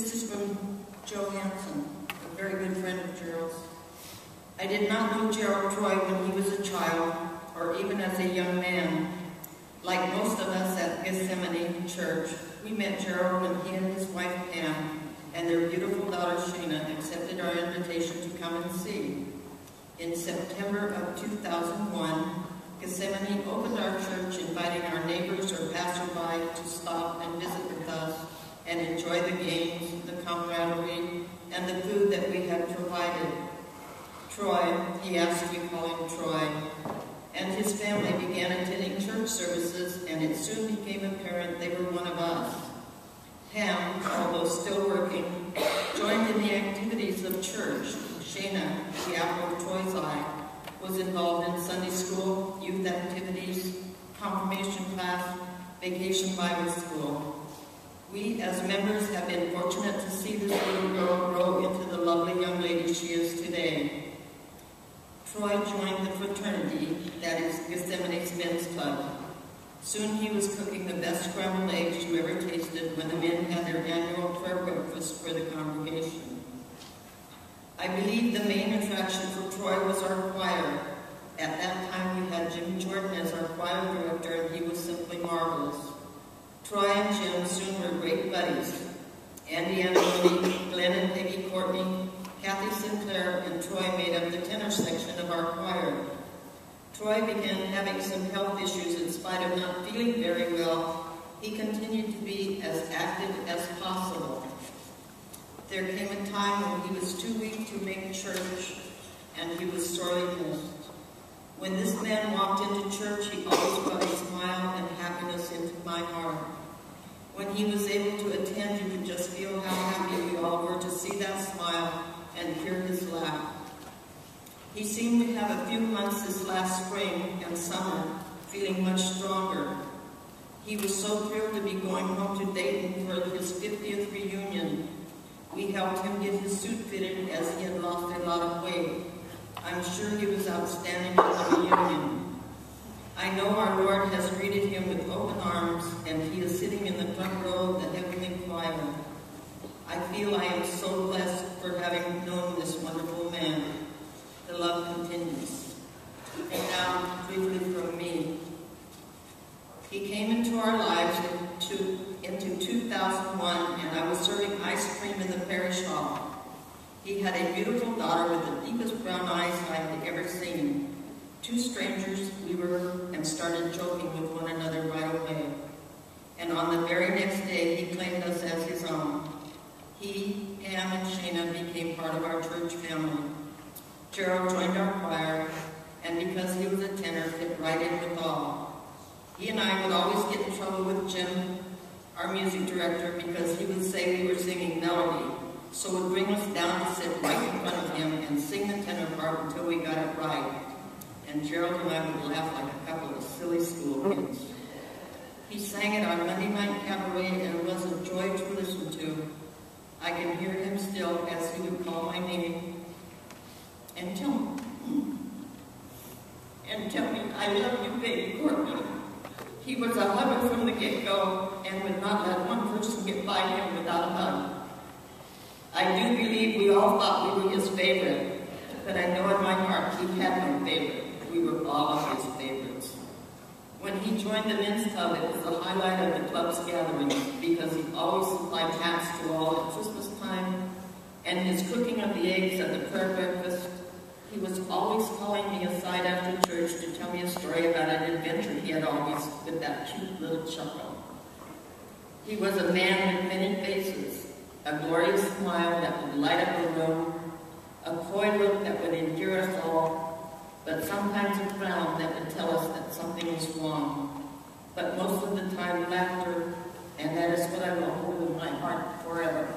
This is from Jo Hansen, a very good friend of Gerald's. I did not know Gerald Troy when he was a child, or even as a young man. Like most of us at Gethsemane Church, we met Gerald when he and his wife Pam and their beautiful daughter Shana accepted our invitation to come and see. In September of 2001, Gethsemane opened our church, inviting our neighbors or passerby to stop and visit with us and enjoy the games, the camaraderie, and the food that we had provided. Troy, he asked we call him Troy, and his family began attending church services, and it soon became apparent they were one of us. Pam, although still working, joined in the activities of church. Shana, the apple of Troy's eye, was involved in Sunday school, youth activities, confirmation class, vacation Bible school. We, as members, have been fortunate to see this little girl grow into the lovely young lady she is today. Troy joined the fraternity, that is Gethsemane's men's club. Soon he was cooking the best scrambled eggs you ever tasted when the men had their annual prayer breakfast for the congregation. I believe the main attraction for Troy was our choir. At that time we had Jim Jordan as our choir director, and he was simply marvelous. Troy and Jim soon were great buddies. Andy Anthony, Glenn and Peggy Courtney, Kathy Sinclair, and Troy made up the tenor section of our choir. Troy began having some health issues in spite of not feeling very well. He continued to be as active as possible. There came a time when he was too weak to make church, and he was sorely missed. When this man walked into church, he always brought a smile and happiness into my heart. When he was able to attend, you could just feel how happy we all were to see that smile and hear his laugh. He seemed to have a few months this last spring and summer, feeling much stronger. He was so thrilled to be going home to Dayton for his 50th reunion. We helped him get his suit fitted as he had lost a lot of weight. I'm sure he was outstanding at the reunion. I know our Lord has greeted him with open arms, and he is sitting in the front row of the heavenly choir. I feel I am so blessed for having known this wonderful man. The love continues. And now, briefly from me. He came into our lives into 2001, and I was serving ice cream in the parish hall. He had a beautiful daughter with the deepest brown eyes I had ever seen. Two strangers we were, and started joking with one another right away. And on the very next day, he claimed us as his own. He, Pam, and Shana became part of our church family. Gerald joined our choir, and because he was a tenor, fit right in with all. He and I would always get in trouble with Jim, our music director, because he would say we were singing melody, so would bring us down to sit right in front of him and sing the tenor part until we got it right. And Gerald and I would laugh like a couple of silly school kids. He sang at our Monday night cabaret, and it was a joy to listen to. I can hear him still as he would call my name and tell me, I love you, Peggy Courtney. He was a hugger from the get-go and would not let one person get by him without a hug. I do believe we all thought we were his favorite, but I know in my heart he had no favorite. We were all of his favorites. When he joined the men's club, it was the highlight of the club's gatherings because he always supplied hats to all at Christmas time, and his cooking of the eggs at the prayer breakfast. He was always calling me aside after church to tell me a story about an adventure he had always with that cute little chuckle. He was a man with many faces, a glorious smile that would light up a room, a coy look that would endure us all, but sometimes a frown that would tell us that something was wrong. But most of the time, laughter, and that is what I will hold in my heart forever.